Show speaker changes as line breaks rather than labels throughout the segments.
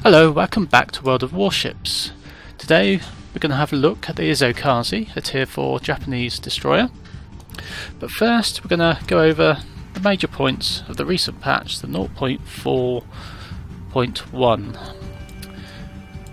Hello, welcome back to World of Warships. Today we're going to have a look at the Izokaze, a tier 4 Japanese destroyer. But first we're going to go over the major points of the recent patch, the 0.4.1.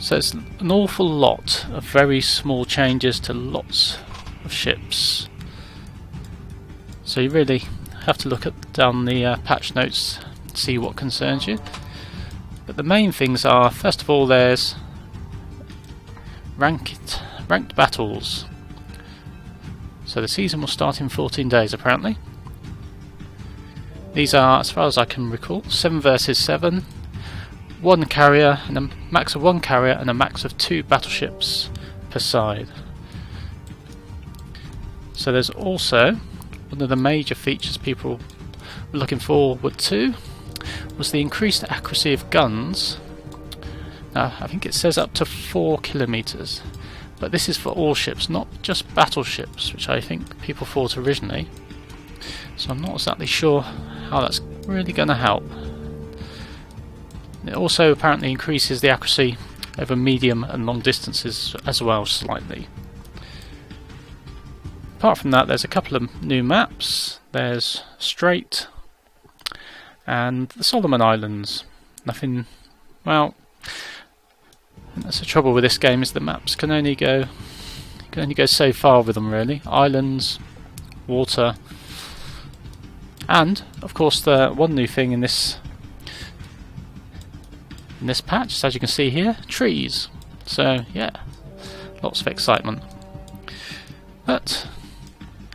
So it's an awful lot of very small changes to lots of ships. So you really have to look down the patch notes to see what concerns you. But the main things are, first of all, there's ranked battles. So the season will start in 14 days apparently. These are, as far as I can recall, 7 versus 7, one carrier and a max of 1 carrier and a max of 2 battleships per side. So there's also one of the major features people were looking forward to was the increased accuracy of guns. Now I think it says up to 4 kilometers, but this is for all ships, not just battleships, which I think people thought originally. So I'm not exactly sure how that's really going to help. It also apparently increases the accuracy over medium and long distances as well slightly. Apart from that, there's a couple of new maps. There's Strait and the Solomon Islands. Nothing, well, that's the trouble with this game, is the maps can only go so far with them really. Islands, water, and of course the one new thing in this patch, as you can see here, trees. So yeah, lots of excitement. But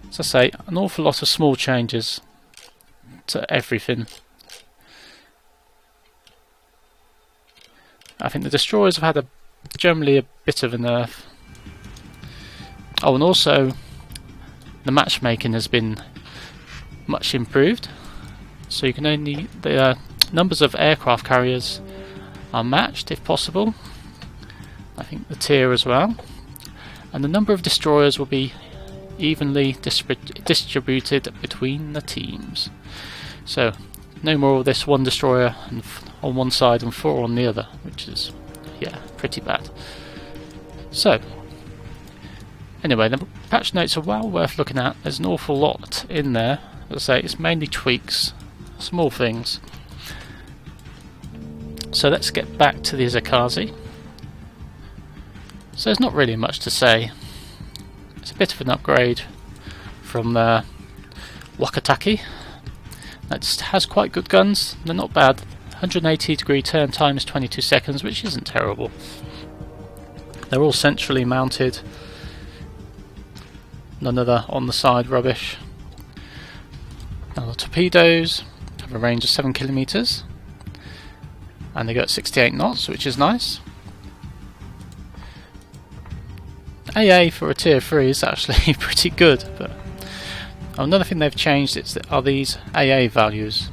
as I say, an awful lot of small changes to everything. I think the destroyers have had generally a bit of a nerf. Oh, and also the matchmaking has been much improved. So you can only, the numbers of aircraft carriers are matched if possible. I think the tier as well. And the number of destroyers will be evenly distributed between the teams. So no more of this one destroyer on one side and 4 on the other, which is, yeah, pretty bad. So anyway, the patch notes are well worth looking at. There's an awful lot in there. As I say, it's mainly tweaks, small things. So let's get back to the Izokaze. So there's not really much to say. It's a bit of an upgrade from the Wakataki. That has quite good guns, they're not bad. 180 degree turn time is 22 seconds, which isn't terrible. They're all centrally mounted. None of the on the side rubbish. Now the torpedoes have a range of 7 kilometers. And they go at 68 knots, which is nice. AA for a tier 3 is actually pretty good, but another thing they've changed are these AA values.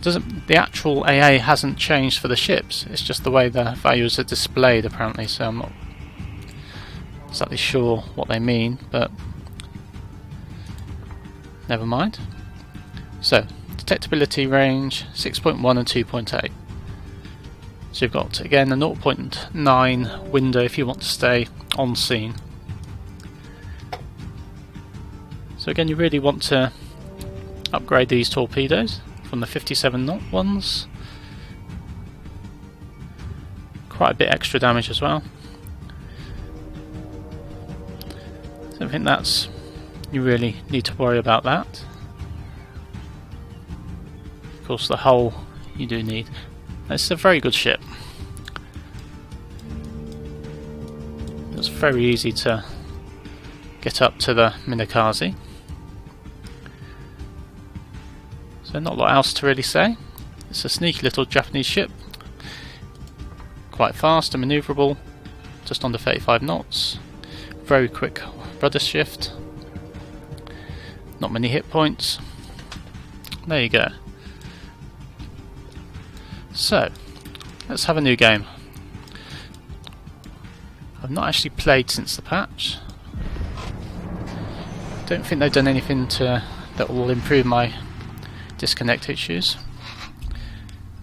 The actual AA hasn't changed for the ships, it's just the way the values are displayed apparently, so I'm not exactly sure what they mean, but never mind. So, detectability range 6.1 and 2.8. So you've got again a 0.9 window if you want to stay on scene. So again, you really want to upgrade these torpedoes from the 57 knot ones. Quite a bit extra damage as well. So I think that's, you really need to worry about that. Of course the hull you do need. It's a very good ship. It's very easy to get up to the Izokaze. So not a lot else to really say. It's a sneaky little Japanese ship. Quite fast and manoeuvrable. Just under 35 knots. Very quick rudder shift. Not many hit points. There you go. So, let's have a new game. I've not actually played since the patch. Don't think they've done anything that will improve my disconnect issues.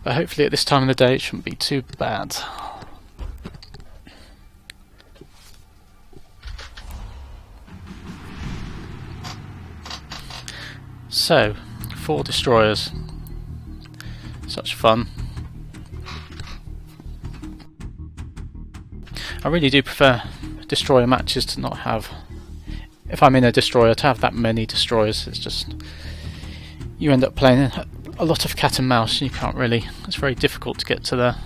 But hopefully at this time of the day it shouldn't be too bad. So, 4 destroyers. Such fun. I really do prefer destroyer matches to not have, if I'm in a destroyer, to have that many destroyers. It's just, you end up playing a lot of cat and mouse and you can't really, it's very difficult to get to the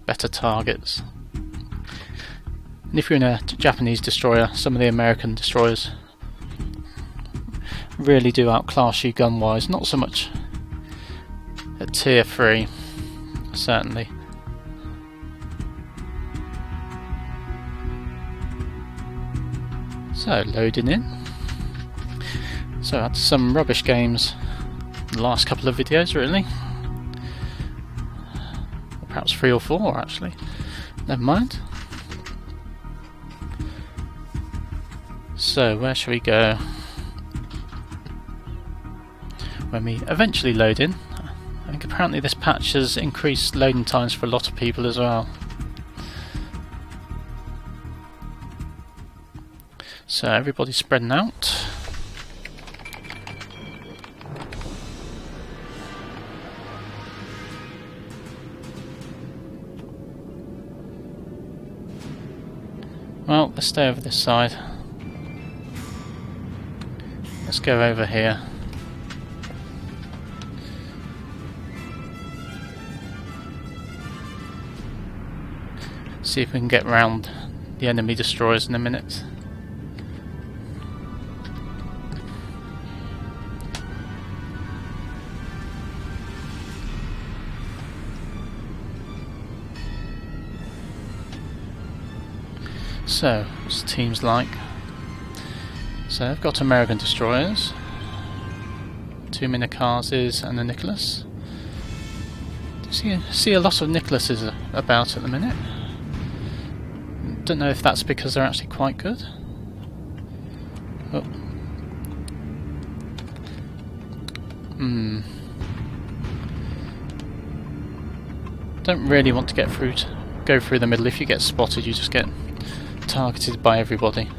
better targets. And if you're in a Japanese destroyer, some of the American destroyers really do outclass you gun wise, not so much at tier 3, certainly. So, loading in. So I had some rubbish games in the last couple of videos, really. Or perhaps 3 or 4 actually. Never mind. So where shall we go? When we eventually load in. I think apparently this patch has increased loading times for a lot of people as well. So everybody's spreading out. Well, let's stay over this side. Let's go over here. See if we can get round the enemy destroyers in a minute. So, what's the teams like? So I've got American destroyers, 2 Minokazes and a Nicholas. See a lot of Nicholases about at the minute. Don't know if that's because they're actually quite good. Oh. Don't really want to go through the middle. If you get spotted, you just get targeted by everybody.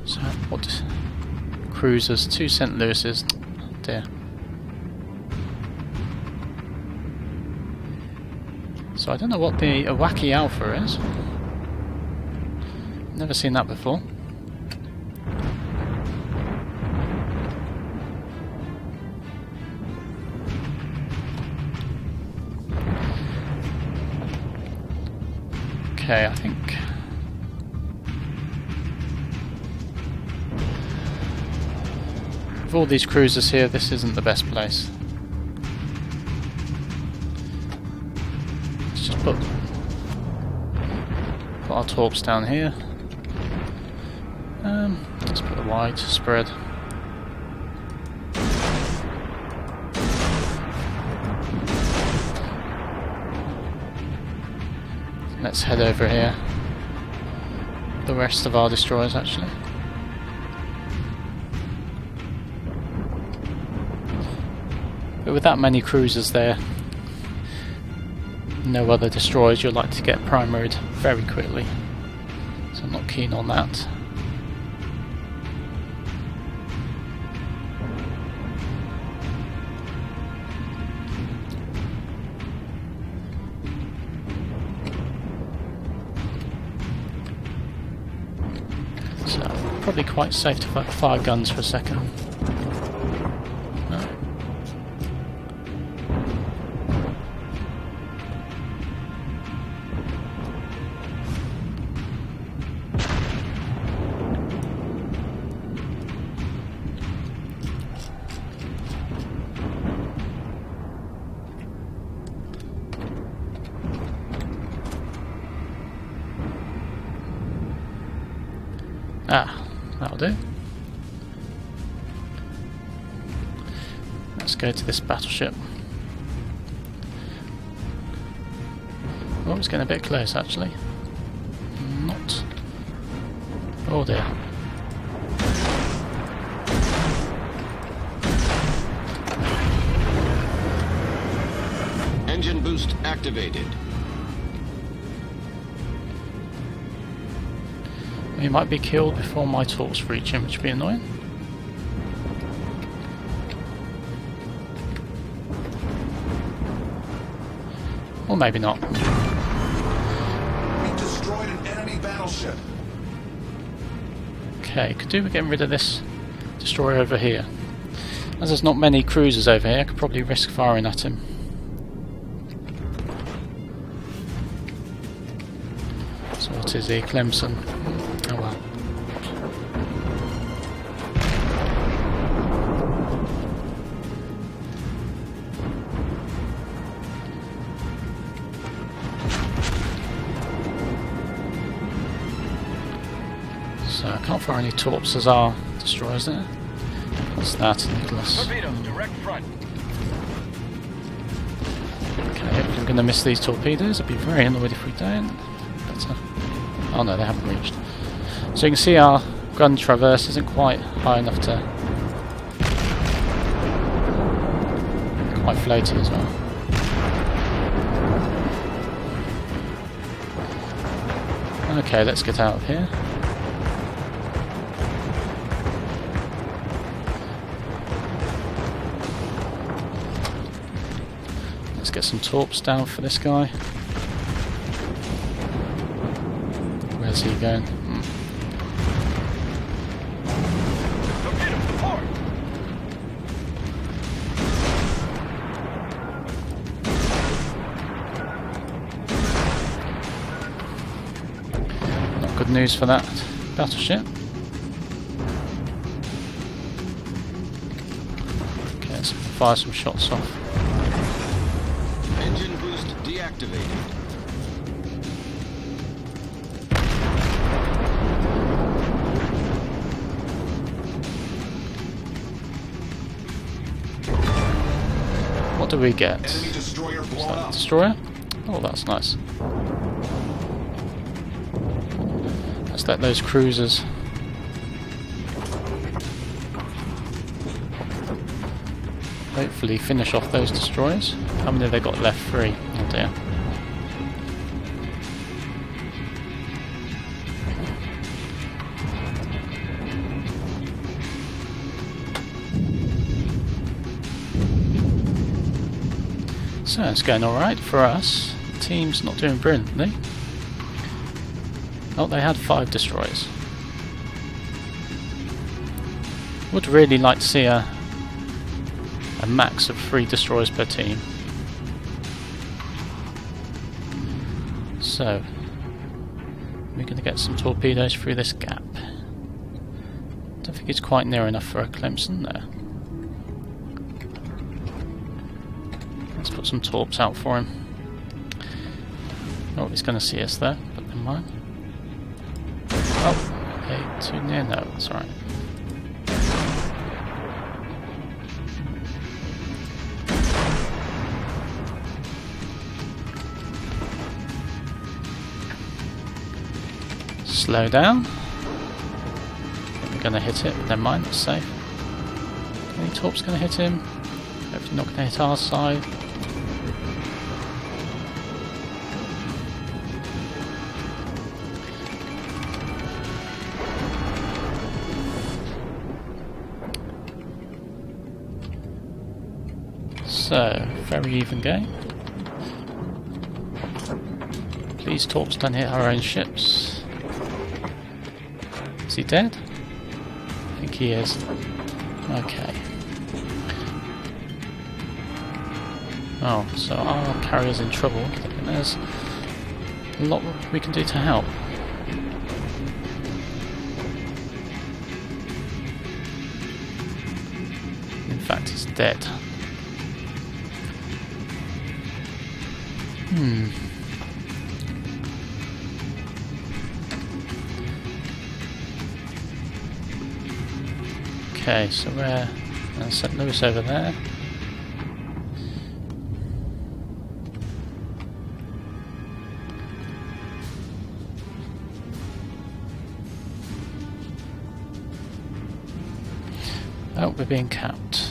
So what? Cruisers, 2 St. Louis's. Dear. So I don't know what the Wacky Alpha is. Never seen that before. Okay, I think with all these cruisers here, this isn't the best place. Let's just put our torps down here. Let's put a wide spread. Let's head over here. The rest of our destroyers, actually. But with that many cruisers there, no other destroyers, you're likely to get primaried very quickly. So I'm not keen on that. So probably quite safe to fire guns for a second. No. Ah, that'll do. Let's go to this battleship. Oh, it's getting a bit close actually. Not. Oh dear.
Engine boost activated.
He might be killed before my torps reach him, which would be annoying. Or maybe not.
We destroyed an enemy battleship.
Okay, could do with getting rid of this destroyer over here. As there's not many cruisers over here, I could probably risk firing at him. So what is he? Clemson. Oh well. So I can't fire any torps as our destroyers there. What's that, Nicholas?
Torpedoes, direct front.
Okay, I'm going to miss these torpedoes. I'd be very annoyed if we don't. But, oh no, they haven't reached. So you can see our gun traverse isn't quite high enough to... quite floaty as well. Okay, let's get out of here. Let's get some torps down for this guy. Where's he going?
Torpedoes, depart.
Not good news for that battleship. Okay, let's fire some shots off.
Engine boost deactivated.
What do we get?
Enemy destroyer
Is
blown
that
up.
a destroyer? Oh, that's nice. Let's let those cruisers hopefully finish off those destroyers. How many have they got left? 3. Oh dear. So it's going alright for us. The team's not doing brilliantly. Oh, they had 5 destroyers. Would really like to see a max of 3 destroyers per team. So we're going to get some torpedoes through this gap. Don't think it's quite near enough for a Clemson there. Let's put some torps out for him. Oh, he's going to see us there, but never mind. Oh, okay, too near? No, that's alright. Slow down. We're going to hit it, but never mind, it's safe. Any torps going to hit him? Hopefully not going to hit our side. So, very even game. Please torps don't hit our own ships. Is he dead? I think he is. Okay. Oh, so our carrier's in trouble. And there's a lot we can do to help. In fact, he's dead. Okay, so we're St. Louis over there. Oh, we're being capped.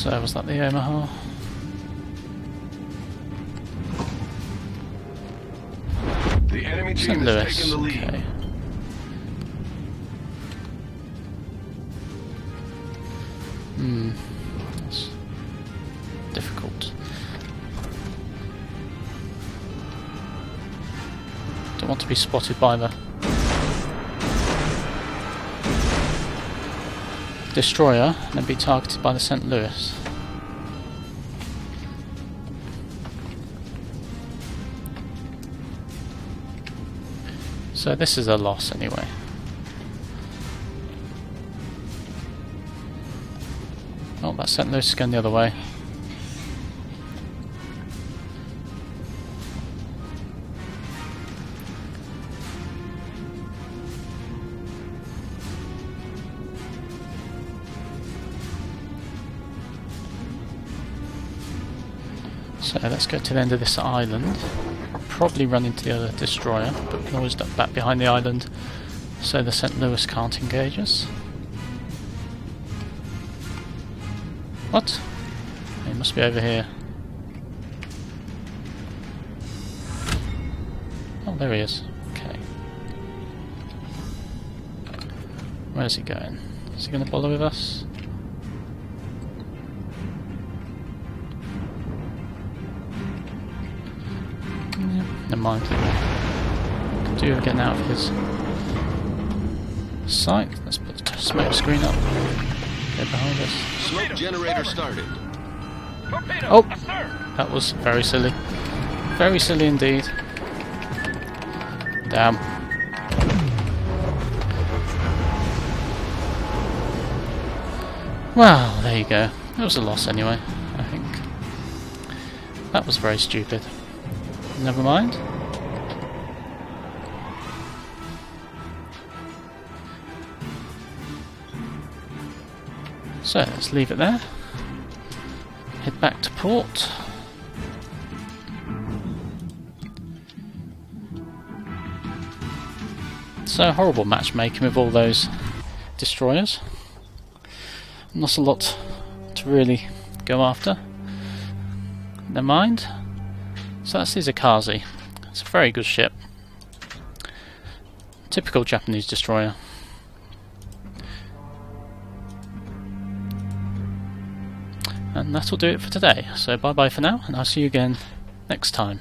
So was that the Omaha?
The enemy
St.
team has
Louis.
taken the lead.
Okay. That's difficult. Don't want to be spotted by the destroyer and then be targeted by the St. Louis. So this is a loss anyway. Oh, that St. Louis is going the other way. So let's go to the end of this island. Probably run into the other destroyer, but we can always duck back behind the island so the St. Louis can't engage us. What? He must be over here. Oh, there he is. Okay. Where's he going? Is he going to bother with us? Never mind. Can do with getting out of his sight. Let's put the smoke screen up. Go behind us.
Smoke generator started.
Torpedo!
Oh!
Sir!
That was very silly. Very silly indeed. Damn. Well, there you go. It was a loss anyway, I think. That was very stupid. Never mind. So let's leave it there. Head back to port. So horrible matchmaking with all those destroyers. Not a lot to really go after. Never mind. So that's Izokaze. It's a very good ship. Typical Japanese destroyer. And that'll do it for today. So bye bye for now, and I'll see you again next time.